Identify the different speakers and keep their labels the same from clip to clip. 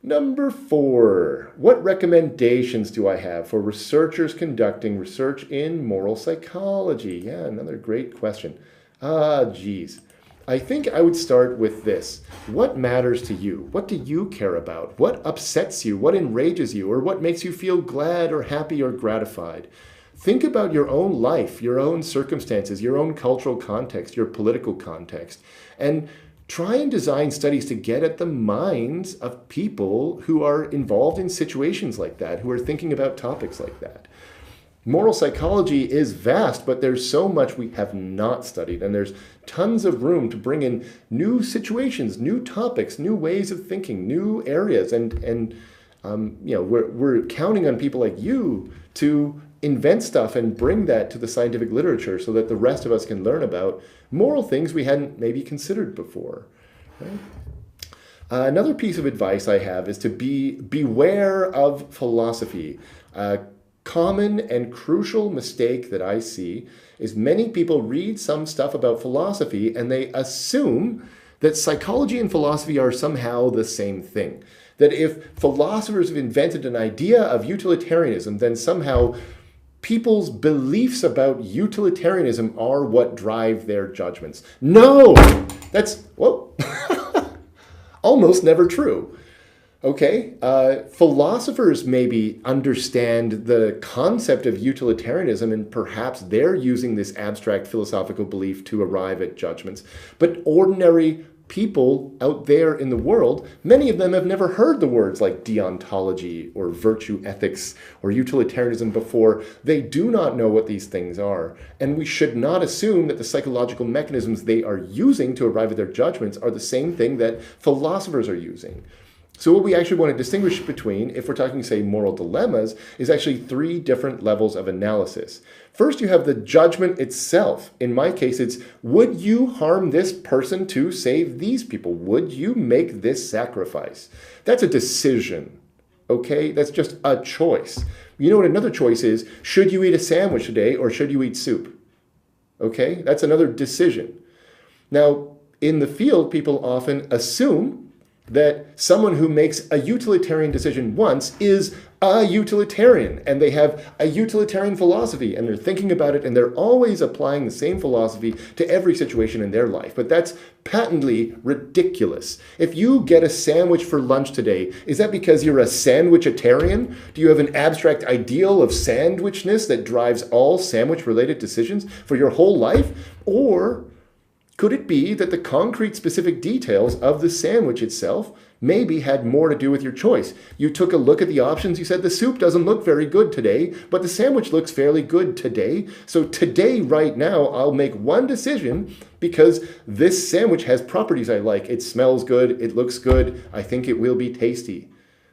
Speaker 1: Number 4, what recommendations do I have for researchers conducting research in moral psychology? Yeah, another great question. Geez. I think I would start with this. What matters to you? What do you care about? What upsets you? What enrages you? Or what makes you feel glad or happy or gratified? Think about your own life, your own circumstances, your own cultural context, your political context, and try and design studies to get at the minds of people who are involved in situations like that, who are thinking about topics like that. Moral psychology is vast, but there's so much we have not studied, and there's tons of room to bring in new situations, new topics, new ways of thinking, new areas, and we're counting on people like you to invent stuff and bring that to the scientific literature so that the rest of us can learn about moral things we hadn't maybe considered before. Right? Another piece of advice I have is to beware of philosophy. A common and crucial mistake that I see is many people read some stuff about philosophy and they assume that psychology and philosophy are somehow the same thing. That if philosophers have invented an idea of utilitarianism, then somehow people's beliefs about utilitarianism are what drive their judgments. No! That's, almost never true. Okay? Philosophers maybe understand the concept of utilitarianism and perhaps they're using this abstract philosophical belief to arrive at judgments. But ordinary people out there in the world, many of them have never heard the words like deontology or virtue ethics or utilitarianism before. They do not know what these things are. And we should not assume that the psychological mechanisms they are using to arrive at their judgments are the same thing that philosophers are using. So what we actually want to distinguish between, if we're talking, say, moral dilemmas, is actually 3 different levels of analysis. First, you have the judgment itself. In my case, it's, would you harm this person to save these people? Would you make this sacrifice? That's a decision, okay? That's just a choice. You know what another choice is? Should you eat a sandwich today or should you eat soup? Okay? That's another decision. Now, in the field, people often assume that someone who makes a utilitarian decision once is a utilitarian, and they have a utilitarian philosophy, and they're thinking about it, and they're always applying the same philosophy to every situation in their life. But that's patently ridiculous. If you get a sandwich for lunch today, is that because you're a sandwichitarian? Do you have an abstract ideal of sandwichness that drives all sandwich-related decisions for your whole life? Or could it be that the concrete specific details of the sandwich itself maybe had more to do with your choice? You took a look at the options, you said the soup doesn't look very good today, but the sandwich looks fairly good today. So today, right now, I'll make one decision because this sandwich has properties I like. It smells good, it looks good, I think it will be tasty.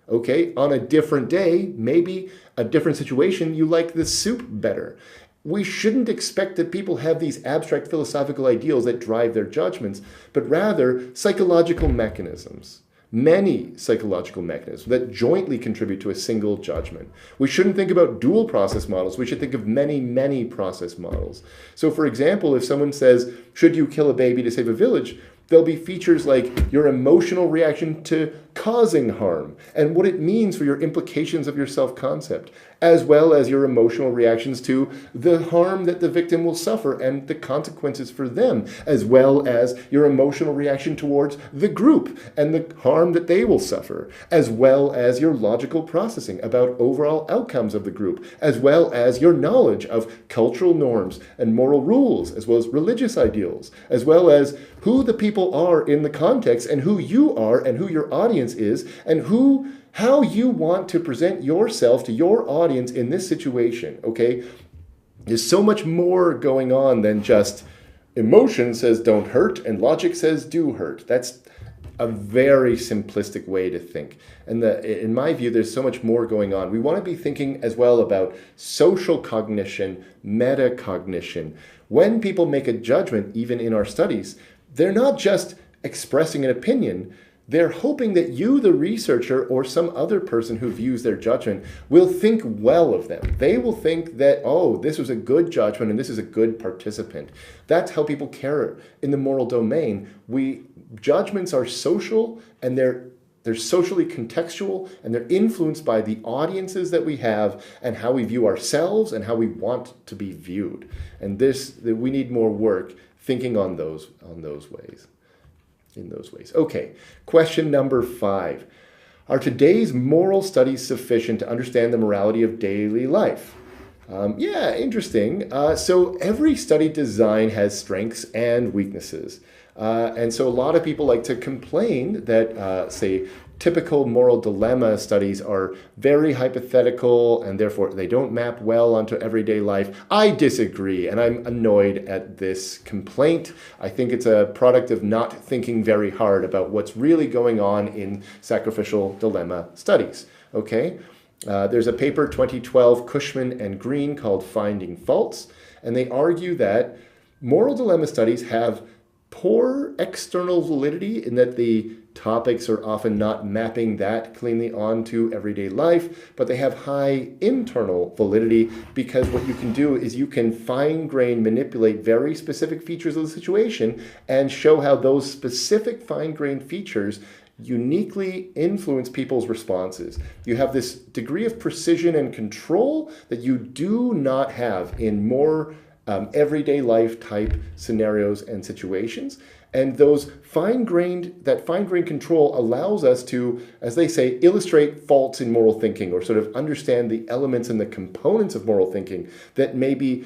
Speaker 1: Okay, on a different day, maybe a different situation, you like the soup better. We shouldn't expect that people have these abstract philosophical ideals that drive their judgments, but rather psychological mechanisms, many psychological mechanisms that jointly contribute to a single judgment. We shouldn't think about dual process models. We should think of many, many process models. So for example, if someone says, should you kill a baby to save a village? There'll be features like your emotional reaction to causing harm and what it means for your implications of your self-concept, as well as your emotional reactions to the harm that the victim will suffer and the consequences for them, as well as your emotional reaction towards the group and the harm that they will suffer, as well as your logical processing about overall outcomes of the group, as well as your knowledge of cultural norms and moral rules, as well as religious ideals, as well as who the people are in the context and who you are and who your audience is and how you want to present yourself to your audience in this situation, okay? There's so much more going on than just emotion says don't hurt and logic says do hurt. That's a very simplistic way to think. And in my view, there's so much more going on. We want to be thinking as well about social cognition, metacognition. When people make a judgment, even in our studies, they're not just expressing an opinion. They're hoping that you, the researcher, or some other person who views their judgment will think well of them. They will think that, oh, this was a good judgment and this is a good participant. That's how people care in the moral domain. Judgments are social and they're They're socially contextual, and they're influenced by the audiences that we have and how we view ourselves and how we want to be viewed. And we need more work thinking on those ways. In those ways. Okay, question number 5. Are today's moral studies sufficient to understand the morality of daily life? Yeah, interesting. So every study design has strengths and weaknesses. And so a lot of people like to complain that, say, typical moral dilemma studies are very hypothetical and therefore they don't map well onto everyday life. I disagree, and I'm annoyed at this complaint. I think it's a product of not thinking very hard about what's really going on in sacrificial dilemma studies. Okay? There's a paper 2012, Cushman and Green, called Finding Faults, and they argue that moral dilemma studies have poor external validity in that the topics are often not mapping that cleanly onto everyday life, but they have high internal validity because what you can do is you can fine-grain manipulate very specific features of the situation and show how those specific fine-grained features uniquely influence people's responses. You have this degree of precision and control that you do not have in more everyday life type scenarios and situations. And those fine-grained control allows us to, as they say, illustrate faults in moral thinking, or sort of understand the elements and the components of moral thinking that may be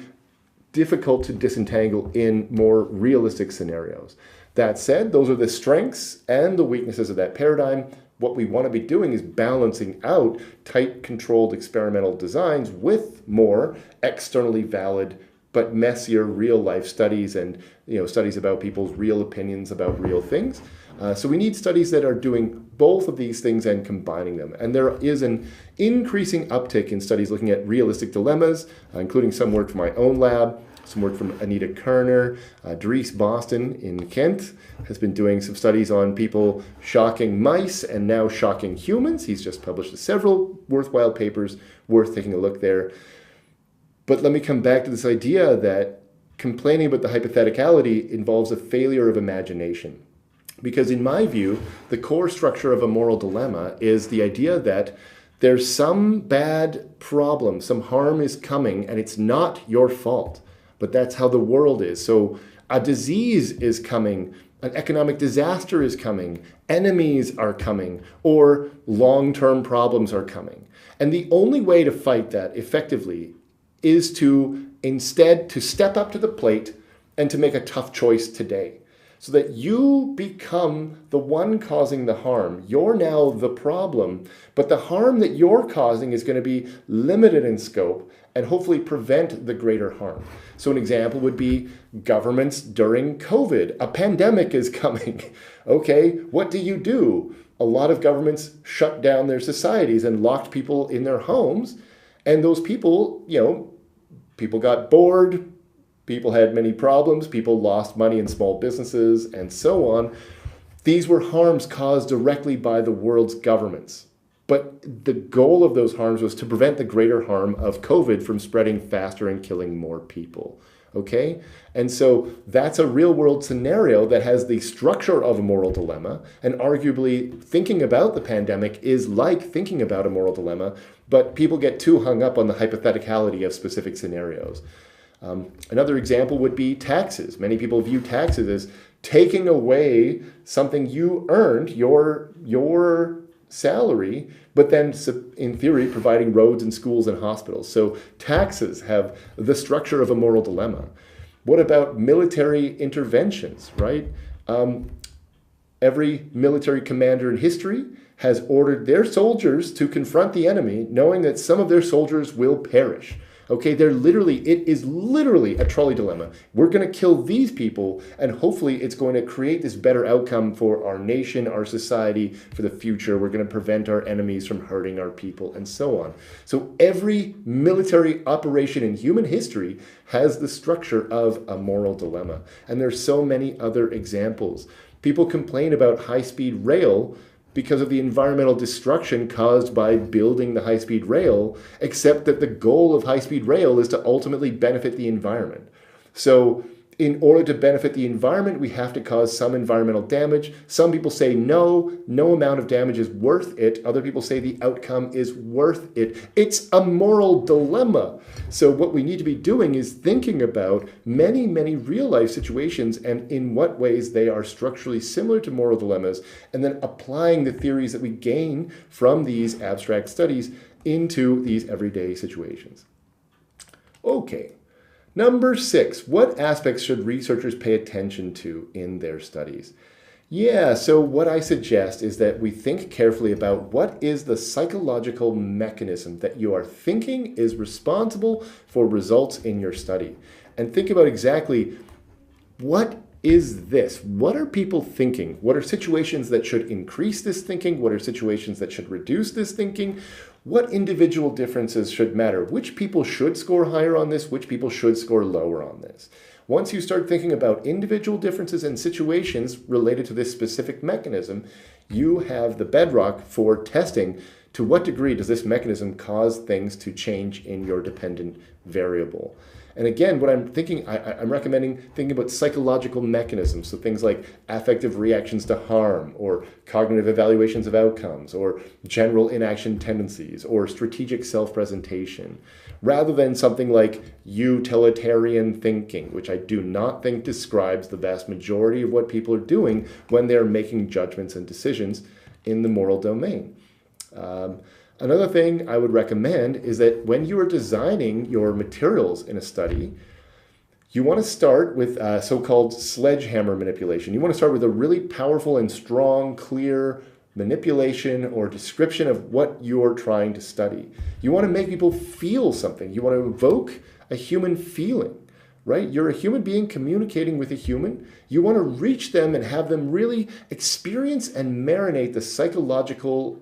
Speaker 1: difficult to disentangle in more realistic scenarios. That said, those are the strengths and the weaknesses of that paradigm. What we want to be doing is balancing out tight, controlled experimental designs with more externally valid but messier real-life studies and studies about people's real opinions about real things. So we need studies that are doing both of these things and combining them. And there is an increasing uptick in studies looking at realistic dilemmas, including some work from my own lab, some work from Anita Kerner. Dries Boston in Kent has been doing some studies on people shocking mice and now shocking humans. He's just published several worthwhile papers worth taking a look there. But let me come back to this idea that complaining about the hypotheticality involves a failure of imagination. Because in my view, the core structure of a moral dilemma is the idea that there's some bad problem, some harm is coming, and it's not your fault. But that's how the world is. So a disease is coming, an economic disaster is coming, enemies are coming, or long-term problems are coming. And the only way to fight that effectively is to instead to step up to the plate and to make a tough choice today, so that you become the one causing the harm. You're now the problem, but the harm that you're causing is going to be limited in scope and hopefully prevent the greater harm. So an example would be governments during COVID. A pandemic is coming. Okay, what do? A lot of governments shut down their societies and locked people in their homes. And those people, people got bored, people had many problems, people lost money in small businesses, and so on. These were harms caused directly by the world's governments. But the goal of those harms was to prevent the greater harm of COVID from spreading faster and killing more people. Okay? And so that's a real world scenario that has the structure of a moral dilemma, and arguably thinking about the pandemic is like thinking about a moral dilemma, but people get too hung up on the hypotheticality of specific scenarios. Another example would be taxes. Many people view taxes as taking away something you earned, your salary, but then in theory providing roads and schools and hospitals. So taxes have the structure of a moral dilemma. What about military interventions, right? Every military commander in history has ordered their soldiers to confront the enemy, knowing that some of their soldiers will perish. Okay, it is literally a trolley dilemma. We're going to kill these people, and hopefully it's going to create this better outcome for our nation, our society, for the future. We're going to prevent our enemies from hurting our people, and so on. So every military operation in human history has the structure of a moral dilemma. And there's so many other examples. People complain about high-speed rail because of the environmental destruction caused by building the high-speed rail, except that the goal of high-speed rail is to ultimately benefit the environment. So in order to benefit the environment, we have to cause some environmental damage. Some people say no amount of damage is worth it. Other people say the outcome is worth it. It's a moral dilemma. So what we need to be doing is thinking about many, many real life situations and in what ways they are structurally similar to moral dilemmas, and then applying the theories that we gain from these abstract studies into these everyday situations. Okay. Number 6, what aspects should researchers pay attention to in their studies? Yeah, so what I suggest is that we think carefully about what is the psychological mechanism that you are thinking is responsible for results in your study. And think about exactly what is this? What are people thinking? What are situations that should increase this thinking? What are situations that should reduce this thinking? What individual differences should matter? Which people should score higher on this? Which people should score lower on this? Once you start thinking about individual differences and situations related to this specific mechanism, you have the bedrock for testing to what degree does this mechanism cause things to change in your dependent variable. And again, what I'm thinking, I'm recommending thinking about psychological mechanisms. So things like affective reactions to harm, or cognitive evaluations of outcomes, or general inaction tendencies, or strategic self-presentation, rather than something like utilitarian thinking, which I do not think describes the vast majority of what people are doing when they're making judgments and decisions in the moral domain. Another thing I would recommend is that when you are designing your materials in a study, you want to start with so-called sledgehammer manipulation. You want to start with a really powerful and strong, clear manipulation or description of what you're trying to study. You want to make people feel something. You want to evoke a human feeling, right? You're a human being communicating with a human. You want to reach them and have them really experience and marinate the psychological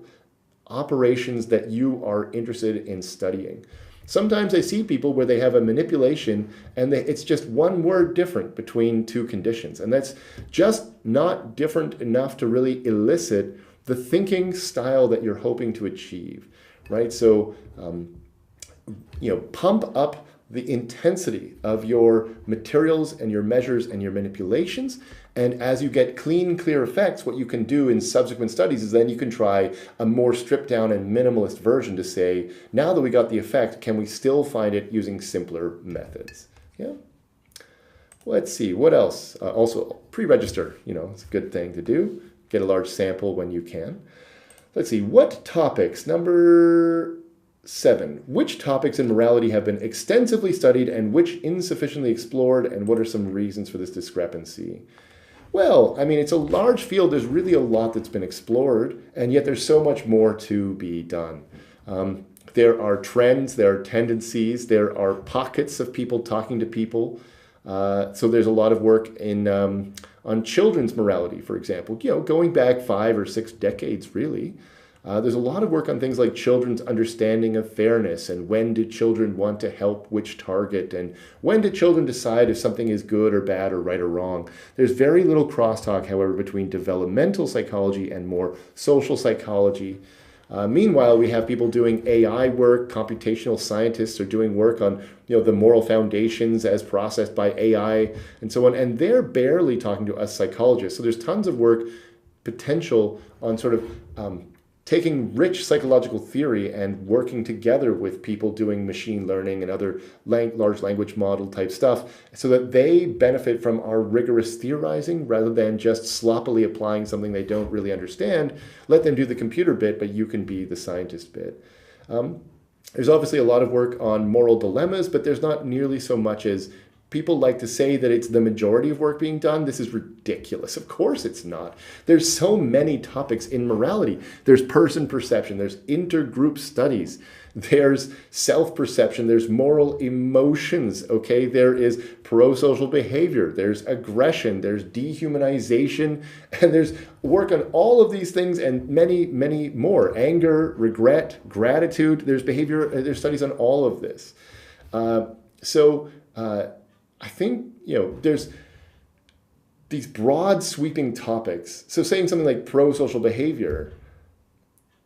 Speaker 1: operations that you are interested in studying. Sometimes I see people where they have a manipulation and it's just one word different between two conditions. And that's just not different enough to really elicit the thinking style that you're hoping to achieve, right? So, pump up the intensity of your materials and your measures and your manipulations. And as you get clean, clear effects, what you can do in subsequent studies is then you can try a more stripped down and minimalist version to say, now that we got the effect, can we still find it using simpler methods? Yeah. Let's see, what else? Also, pre-register, it's a good thing to do. Get a large sample when you can. Let's see, what topics? Number 7, which topics in morality have been extensively studied and which insufficiently explored, and what are some reasons for this discrepancy? Well, it's a large field. There's really a lot that's been explored, and yet there's so much more to be done. There are trends, there are tendencies, there are pockets of people talking to people. So there's a lot of work on children's morality, for example, going back 5 or 6 decades, really. There's a lot of work on things like children's understanding of fairness, and when do children want to help which target, and when do children decide if something is good or bad or right or wrong. There's very little crosstalk, however, between developmental psychology and more social psychology. Meanwhile, we have people doing AI work. Computational scientists are doing work on the moral foundations as processed by AI and so on, and they're barely talking to us psychologists. So there's tons of work potential on sort of taking rich psychological theory and working together with people doing machine learning and other large language model type stuff so that they benefit from our rigorous theorizing rather than just sloppily applying something they don't really understand. Let them do the computer bit, but you can be the scientist bit. There's obviously a lot of work on moral dilemmas, but there's not nearly so much as people like to say that it's the majority of work being done. This is ridiculous. Of course it's not. There's so many topics in morality. There's person perception, there's intergroup studies, there's self-perception, there's moral emotions, okay? There is pro-social behavior, there's aggression, there's dehumanization, and there's work on all of these things and many, many more. Anger, regret, gratitude, there's studies on all of this. I think, there's these broad sweeping topics. So saying something like pro-social behavior,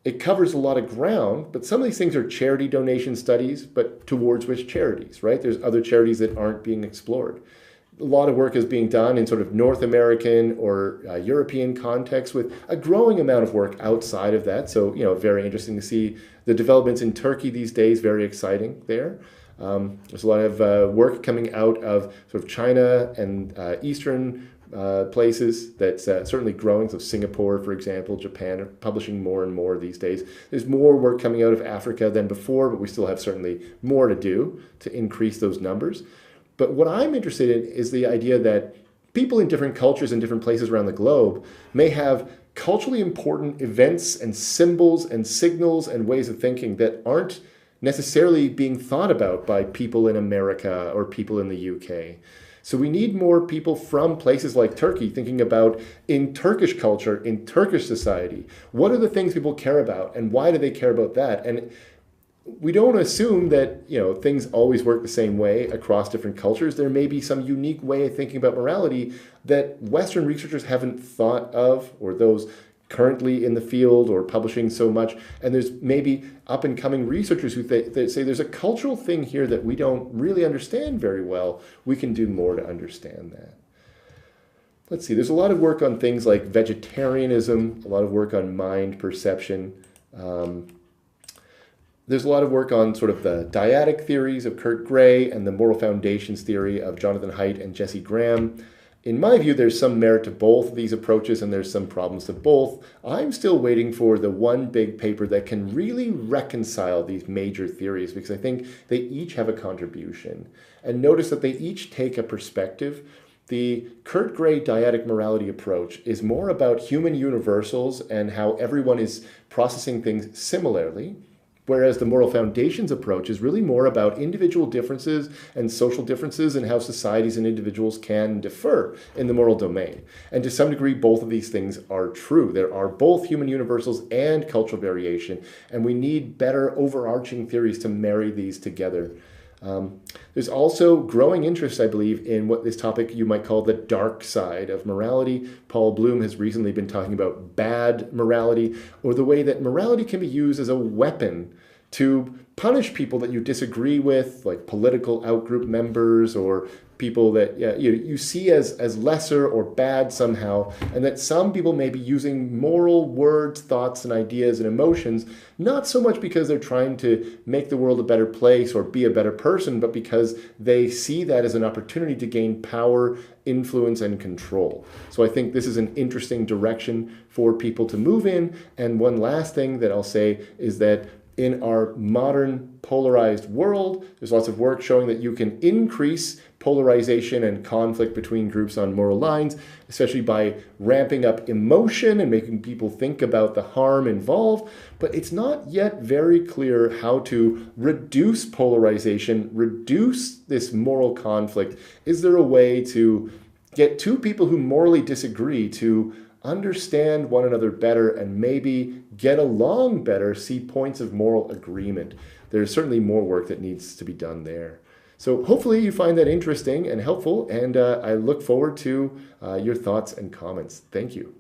Speaker 1: it covers a lot of ground, but some of these things are charity donation studies, but towards which charities, right? There's other charities that aren't being explored. a lot of work is being done in sort of North American or European context, with a growing amount of work outside of that. So, very interesting to see the developments in Turkey these days, very exciting there. There's a lot of work coming out of sort of China and Eastern places that's certainly growing. So Singapore, for example, Japan are publishing more and more these days. There's more work coming out of Africa than before, but we still have certainly more to do to increase those numbers. But what I'm interested in is the idea that people in different cultures and different places around the globe may have culturally important events and symbols and signals and ways of thinking that aren't necessarily being thought about by people in America or people in the UK. So we need more people from places like Turkey thinking about, in Turkish culture, in Turkish society, what are the things people care about and why do they care about that? And we don't assume that things always work the same way across different cultures. There may be some unique way of thinking about morality that Western researchers haven't thought of, or those currently in the field or publishing so much. And there's maybe up and coming researchers who they say there's a cultural thing here that we don't really understand very well. We can do more to understand that. Let's see, there's a lot of work on things like vegetarianism, a lot of work on mind perception. There's a lot of work on sort of the dyadic theories of Kurt Gray and the moral foundations theory of Jonathan Haidt and Jesse Graham. In my view, there's some merit to both of these approaches and there's some problems to both. I'm still waiting for the one big paper that can really reconcile these major theories, because I think they each have a contribution. And notice that they each take a perspective. The Kurt Gray dyadic morality approach is more about human universals and how everyone is processing things similarly, whereas the moral foundations approach is really more about individual differences and social differences and how societies and individuals can differ in the moral domain. And to some degree, both of these things are true. There are both human universals and cultural variation, and we need better overarching theories to marry these together. There's also growing interest, I believe, in what this topic you might call the dark side of morality. Paul Bloom has recently been talking about bad morality, or the way that morality can be used as a weapon to punish people that you disagree with, like political outgroup members or people that you see as lesser or bad somehow, and that some people may be using moral words, thoughts, and ideas and emotions, not so much because they're trying to make the world a better place or be a better person, but because they see that as an opportunity to gain power, influence, and control. So I think this is an interesting direction for people to move in. And one last thing that I'll say is that in our modern polarized world, there's lots of work showing that you can increase polarization and conflict between groups on moral lines, especially by ramping up emotion and making people think about the harm involved. But it's not yet very clear how to reduce polarization, reduce this moral conflict. Is there a way to get two people who morally disagree to understand one another better and maybe get along better, see points of moral agreement? There's certainly more work that needs to be done there. So hopefully you find that interesting and helpful, and I look forward to your thoughts and comments. Thank you.